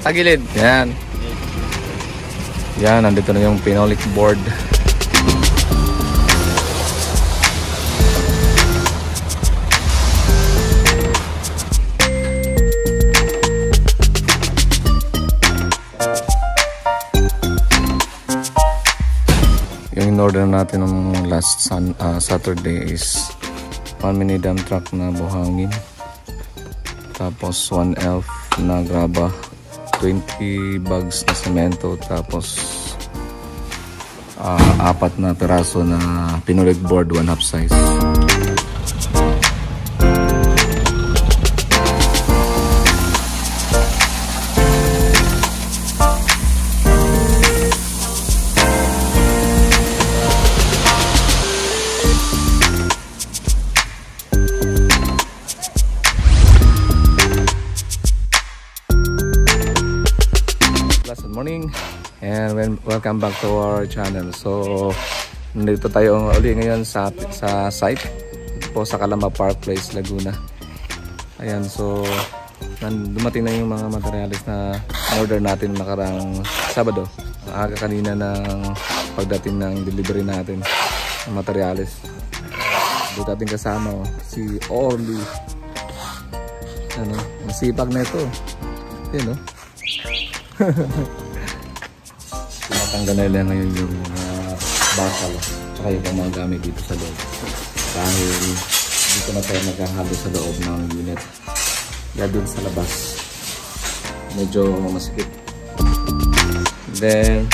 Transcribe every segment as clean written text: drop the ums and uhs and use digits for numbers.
Tagilid. Yan. Yan, nandito na yung phenolic board. Yung in-order natin ng last Saturday is 1 mini dump truck na buhangin. Tapos 1 elf na graba. 20 bags na semento. Tapos 4 na piraso na phenolic board 1/2 size. Good morning and welcome back to our channel. So nandito tayo uli ngayon sa site po sa Calamba Park Place, Laguna. Ayan, so dumating na yung mga materials na order natin nakarang Sabado. Aga kanina ng pagdating ng delivery natin ng materials. Dito ating kasama si Orly. Ano, masipag na ito. Yan, no? Tinatanggal nila ngayon yung mga bakal at yung mga gamit dito sa loob dahil dito na tayo naghahalo sa loob ng unit. Kaya dun sa labas medyo masikip. Then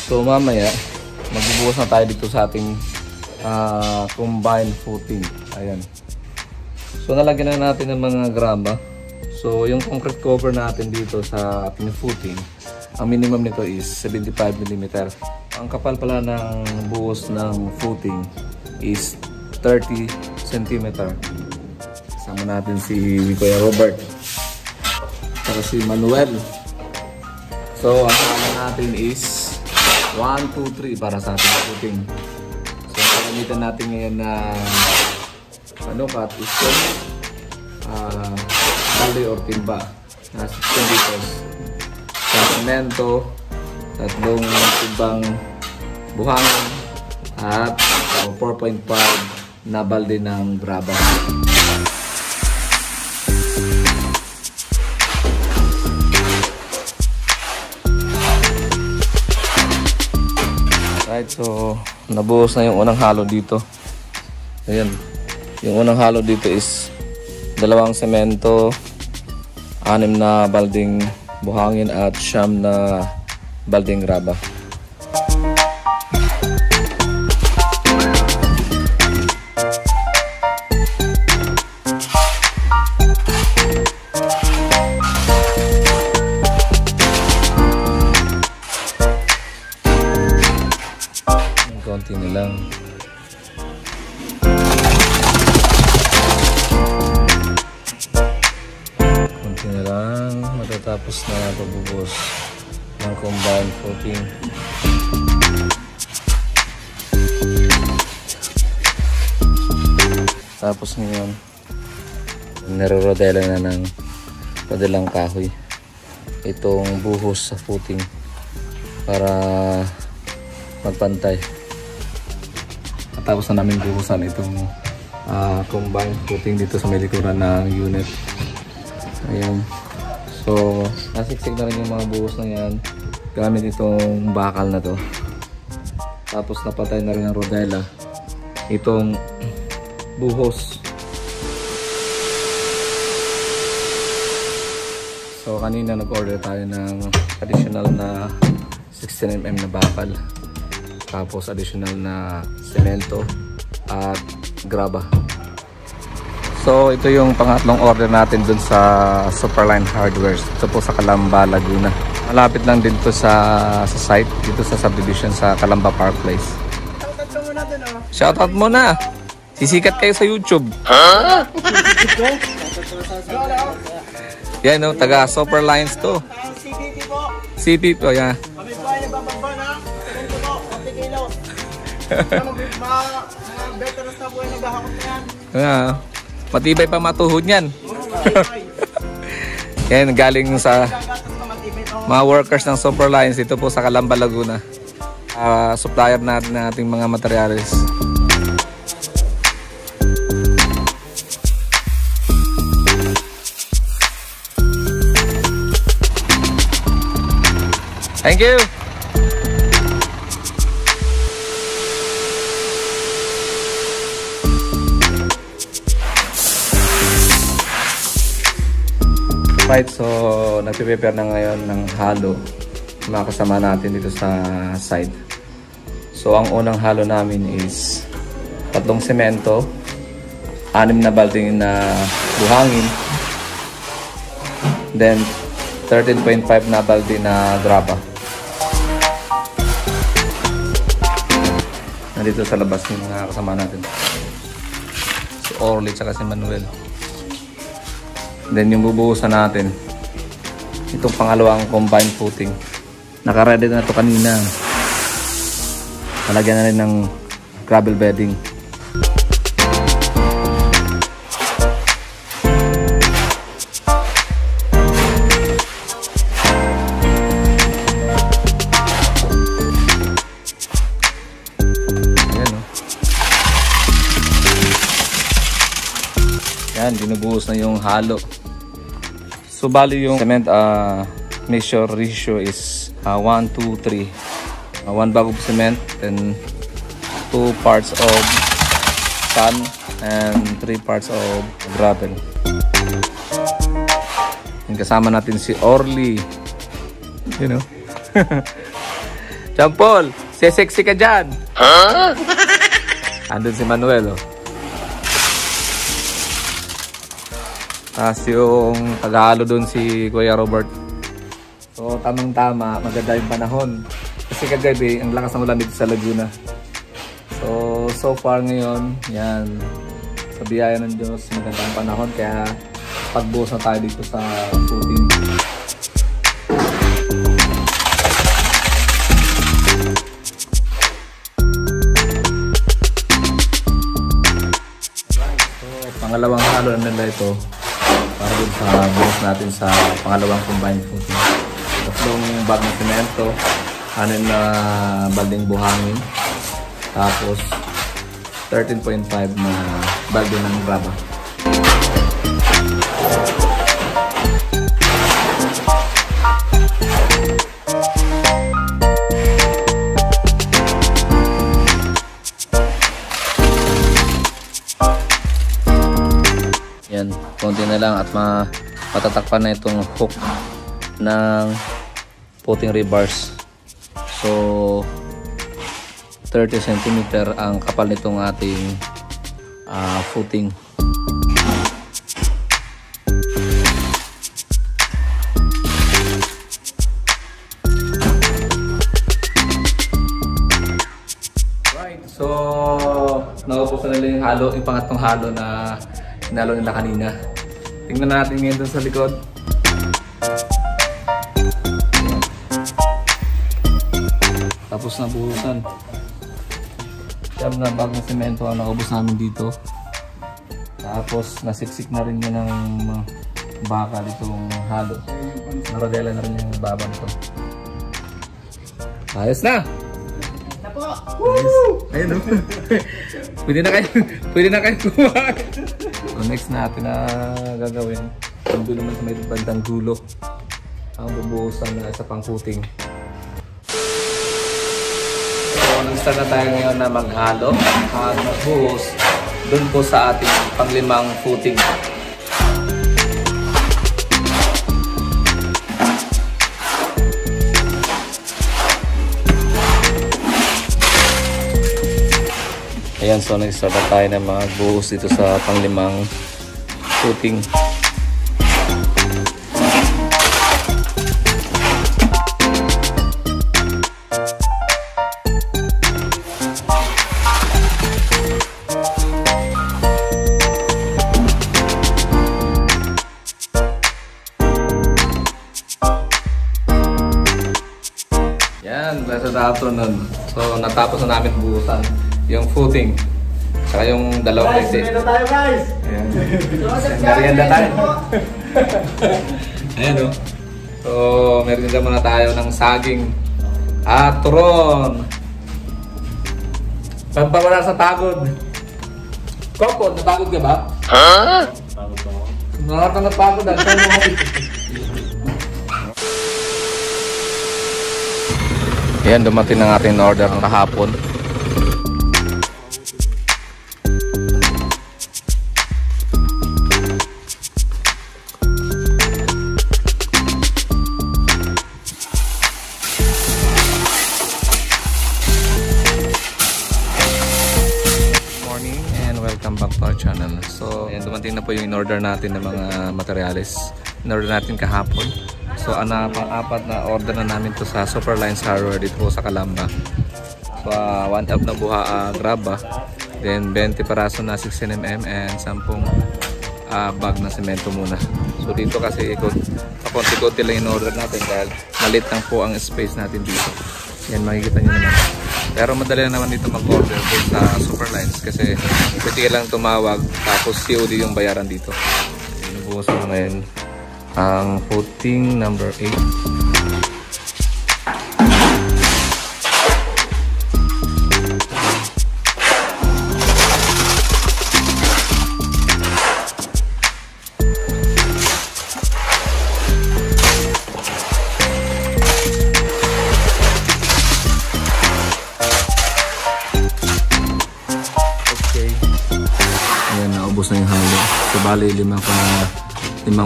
so mamaya magbubuhos na tayo dito sa ating combined footing. Ayan. So nalagyan na natin ng mga graba. So yung concrete cover natin dito sa ating footing, ang minimum nito is 75 mm. Ang kapal pala ng buhos ng footing is 30 cm. Kasama natin si Kuya Robert at si Manuel. So ang kasama natin is 1, 2, 3 para sa ating footing. So gagamitan natin ngayon na cut is bali or timba na 16 liters sa semento, 3 timbang buhangin at 4.5 na balde ng graba. Right, so nabuhos na yung unang halo dito. Ayan. Yung unang halo dito is 2 semento, 6 na balding buhangin at 9 na balding graba. Konti na lang. Matatapos na pagbubuhos ng combined footing. Tapos ngayon nare-rodela na ng padalang kahoy itong buhos sa footing para magpantay. Tapos na namin buhusan itong combined footing dito sa may likuran ng unit. Ayan. So, nasiksik na rin yung mga buhos na yan gamit itong bakal na to. Tapos napatay na rin ang rodela itong buhos. So, kanina nag-order tayo ng additional na 16mm na bakal. Tapos additional na semento at graba. So ito yung pangatlong order natin dun sa Superline Hardware. Ito po sa Calamba, Laguna. Malapit lang dito sa site, dito sa subdivision sa Calamba Park Place. Shoutout mo na. Sisikat kayo sa YouTube. Huh? Yan o, taga Superlines to. CPP po. CPP po, yan. Kami po ay nagbabagba na. Ganito po, 40 kilos. Mga veterans na po ay naghahakot na yan. Matibay pa matuhod yan. Yan, galing sa mga workers ng Superlines dito po sa Calamba, Laguna. Supplier natin ng ating mga materyales. Thank you! Right, so nagpe-prepare na ngayon ng halo mga kasama natin dito sa site. So ang unang halo namin is 3 semento, 6 na balding na buhangin, then 13.5 na balde na graba. Nandito sa labas yung mga kasama natin, si Orly at si Manuel. Then yung bubuhusan natin, itong pangalawang combined footing. Naka-ready na ito kanina. Nalagyan na rin ng gravel bedding. Ayan, no? Yan, binubuhos na yung halo. So bali yung cement measure ratio is 1, 2, 3. 1 bag of cement and 2 parts of sand and 3 parts of gravel. And kasama natin si Orly. You know. Champol, sexy ka dyan. Huh? Andun si Manuel, oh. Tapos yung taghalo doon si Kuya Robert. So tamang-tama, maganda yung panahon. Kasi kagabi, ang lakas ng ulan dito sa Laguna. So far ngayon, yan. Sa biyaya ng Diyos, maganda ang panahon. Kaya pagbuhos na tayo dito sa footing. So pangalawang halo na nila ito. Para dun sa buhos natin sa pangalawang combined footing. 3 bag ng semento, 6 na balding buhangin, tapos 13.5 na balde ng graba. Yan, konti na lang at matatakpan na itong hook ng footing rebars. So 30 cm ang kapal nitong ating footing. Right, so naubos na nila yung halo, yung pangatlong halo na hinalo nila kanina. Tingnan natin ngayon dun sa likod. Tapos na buhusan. Siyam na bag ng semento ang naubos namin dito. Tapos nasiksik na rin yun ng bakal itong halo. Narodela na rin yung babang ito. Ayos na! Na po! Ayos. Ayun, no? Pwede na kayo kumain. So next natin na gagawin, nandun naman sa may bandang dulo ang bubuhusan na sa pang-footing. So nag-start na tayo ngayon na maghalo at magbuhos dun po sa ating pang-5 footing. Ayan, so nag-start na tayo na magbuhos dito sa pang-5 footing. Yan, blessed afternoon. So natapos na namin buhusan yung footing. Saka yung dalawang Guys, tete. meron tayo guys! Ayan. Merienda tayo. Ayan o. So, merienda muna tayo ng saging at turon. Pampawala sa pagod. Kopo, napagod ka ba? Ha? Nakakapagod na. Ayan, dumating ang ating order kahapon. Welcome back to our channel. So, ayan, dumating na po yung in-order natin ng mga materyales. In-order natin kahapon. So, pang-apat na order na namin to sa Superlines Hardware dito po sa Calamba. So, 1 up na buha graba. Then, 20 paraso na 16mm and 10 bag na semento muna. So, dito kasi pakunti-kunti lang in-order natin dahil malit lang po ang space natin dito. Yan, makikita nyo naman. Pero madali na naman dito mag-order sa Superlines kasi pwede ka lang tumawag tapos COD yung bayaran dito. Inubuhos mo ngayon ang footing number 8. Naubos na yung halo. So bali 5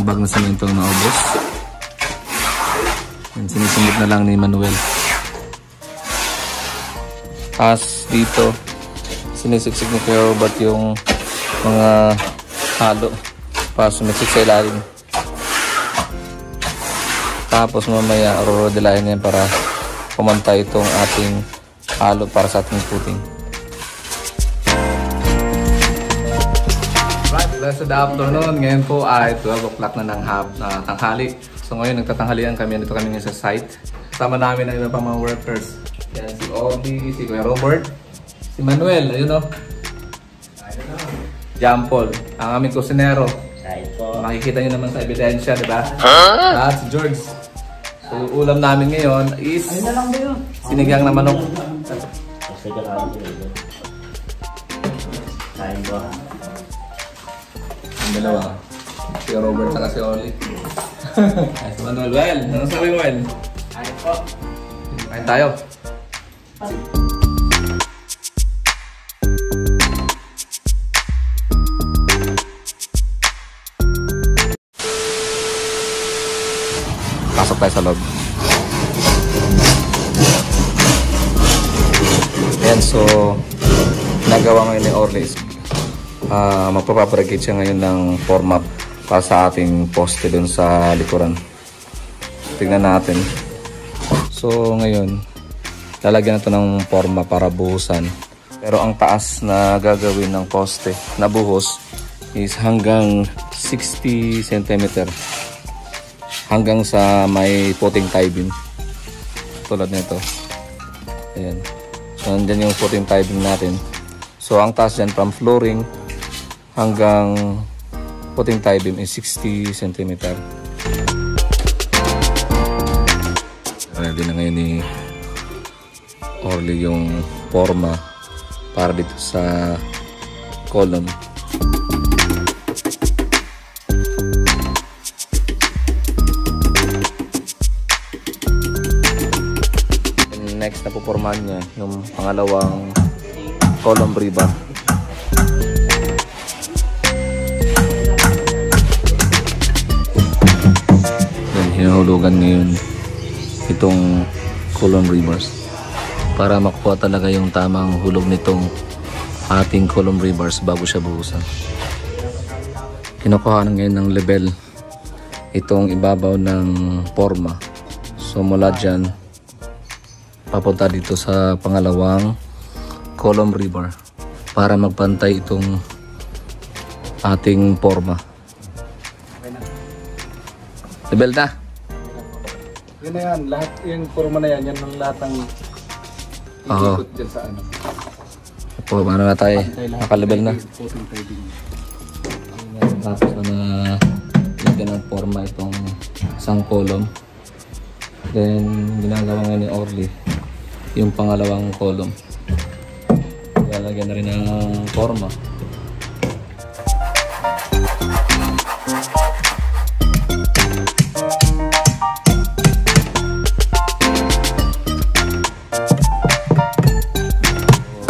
bag na semento ang naubos. Sinisimit na lang ni Manuel. As dito sinisiksik ni Kuya Robert yung mga halo para sumiksik sa ilalim. Tapos mamaya rodelahin yan para pumantay itong ating halo para sa ating footing. Blessed afternoon. Ngayon po ay 12 o'clock na ng tanghali. So ngayon nagtatanghalian kami. Nandito kami ngayon sa site. Kasama namin ang iba pang mga workers. Yan, si Obi, si Kuya Robert, si Manuel, ayun o. Jampol, ang aming kusinero. Makikita nyo naman sa ebidensya, diba? At si George. So yung ulam namin ngayon is sinigang na manok. Ang dalawa. Si Robert at si Oli. Ay, si Manuel. Well, ano sabi mo, Well? Ayun po. Kain tayo. Pasok tayo sa loob. Ayan, so nagawa ngayon ni Orly. Magpapabrigate siya ngayon ng format para sa ating poste dun sa likuran. Tingnan natin. So ngayon lalagyan na ito ng forma para buhusan. Pero ang taas na gagawin ng poste na buhos is hanggang 60 cm hanggang sa may footing tie beam tulad nito. Ayan. So nandyan yung footing tie beam natin. So ang taas dyan from flooring hanggang footing tie beam is 60 cm. Ready na ngayon ni Orly yung forma para dito sa column. And next na pupormahan niya yung pangalawang column rebar. Hinahulugan ngayon itong column rebars para makuha talaga yung tamang hulog nitong ating column rebars bago siya buhusan. Kinukuha ngayon ng level itong ibabaw ng forma. So mula dyan papunta dito sa pangalawang column rebar para magpantay itong ating forma. Level na. Yun na yan, lahat yung forma na yan, yan ang lahat ng ikikot dyan sa ano. O, paano na tayo? Pantay lahat. Nakalabel na. Footing tiding. Tapos na lagyan ng forma itong isang column. Then, ginagawa nga ni Orly yung pangalawang column. Lalagyan na rin ng forma.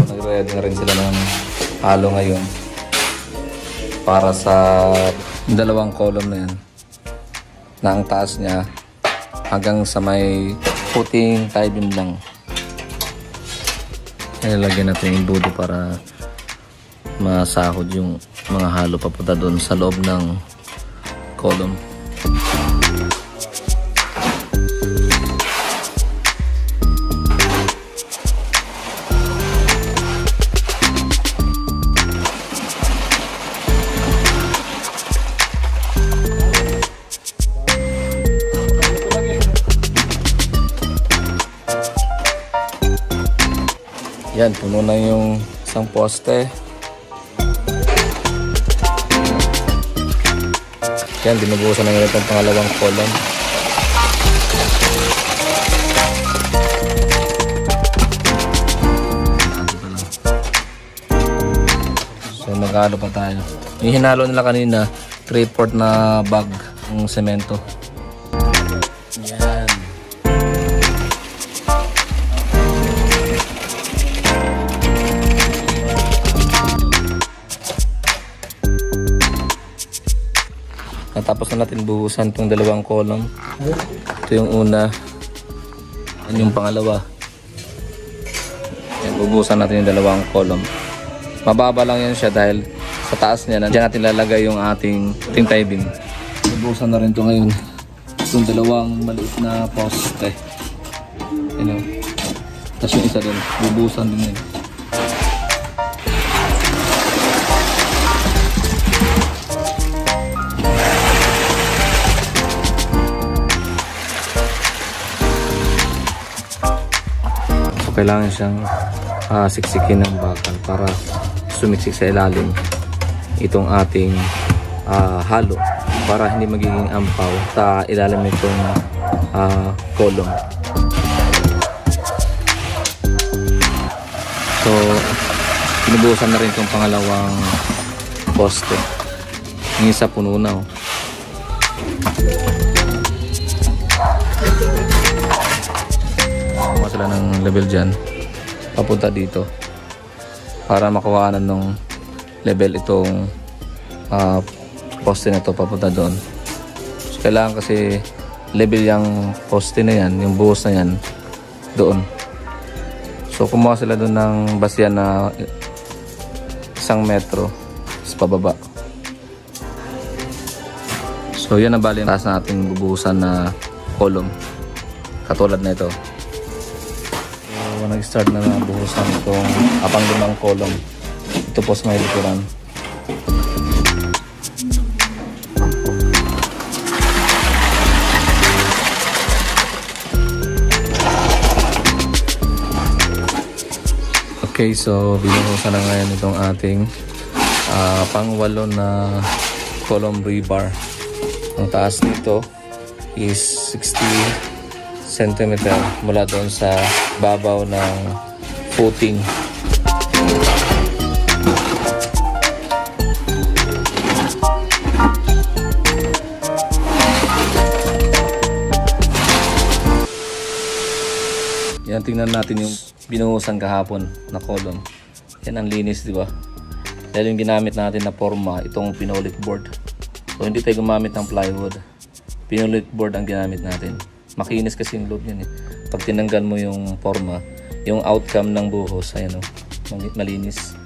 Nag-ready na rin sila ng halo ngayon para sa dalawang column na yan, na ang taas niya hanggang sa may footing tie beam lang. Ilalagyan natin yung dudo para masahod yung mga halo papunta doon sa loob ng column. Yan, puno na yung isang poste. Yan, binubuhusan na ngayon itong pangalawang column. So, mag-halo pa tayo. Yung hinalo nila kanina, 3/4 na bag ng semento. Yan. Tapos na natin buhusan itong dalawang column. Ito yung una. Yan yung pangalawa. Yan, bubuhusan natin yung dalawang column. Mababa lang yan siya dahil sa taas niya, nandiyan natin lalagay yung ating tie beam. Bubuhusan na rin ito ngayon. Itong dalawang maliit na poste. Yan o. Tapos yung isa doon, bubuhusan din yun. Kailangan siyang siksikin ng bakal para sumiksik sa ilalim itong ating halo para hindi magiging ampaw sa ilalim nitong column. So, pinubuhusan na rin itong pangalawang poste. Yung isa puno na. Sila ng level dyan papunta dito para makuhaan ng level itong poste na to papunta doon. So, kailangan kasi level yung poste na yan, yung buhos na yan doon. So kumuha sila doon ng basyan na 1 metro sa pababa. So yan ang bali ng taas natin bubuhusan na column katulad na ito. Nag-start na buhusan itong pang-5 column. Ito po sa may likuran. Okay, so binuhusan na ngayon itong ating pang-8 na column rebar. Ang taas nito is 60 cm mula doon sa babaw ng footing. Yan, tingnan natin yung binuhusan kahapon na column. Yan ang linis, di ba? Dahil yung ginamit natin na forma, itong pinolit board. So hindi tayo gumamit ng plywood. Pinolit board ang ginamit natin. Makinis kasi yung loob niyan eh. Pag tinanggal mo yung forma, yung outcome ng buhos, ayan o, malinis.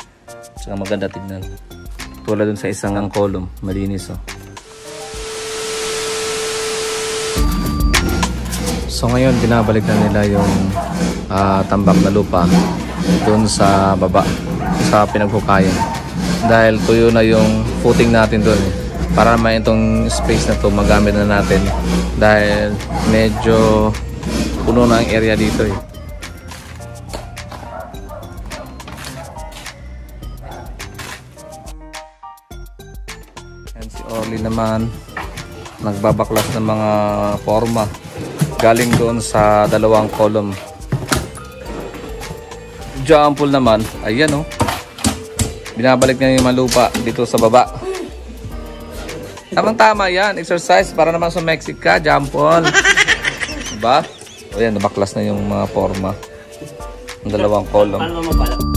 Tsaka maganda tignan. Tulad dun sa isang column, malinis o. So ngayon, binabalik na nila yung tambak na lupa dun sa baba, sa pinaghukayan. Dahil tuyo na yung footing natin dun eh. Para may itong space na to magamit na natin dahil medyo puno na ang area dito eh. Yan si Orly naman, nagbabaklas ng mga forma galing doon sa dalawang column. Jumple naman, ayan oh. Binabalik niya yung malupa dito sa baba. Tamang-tama yan, exercise para naman sa Mexica, jumple. Diba? O yan, nabaklas na yung mga forma ng dalawang column.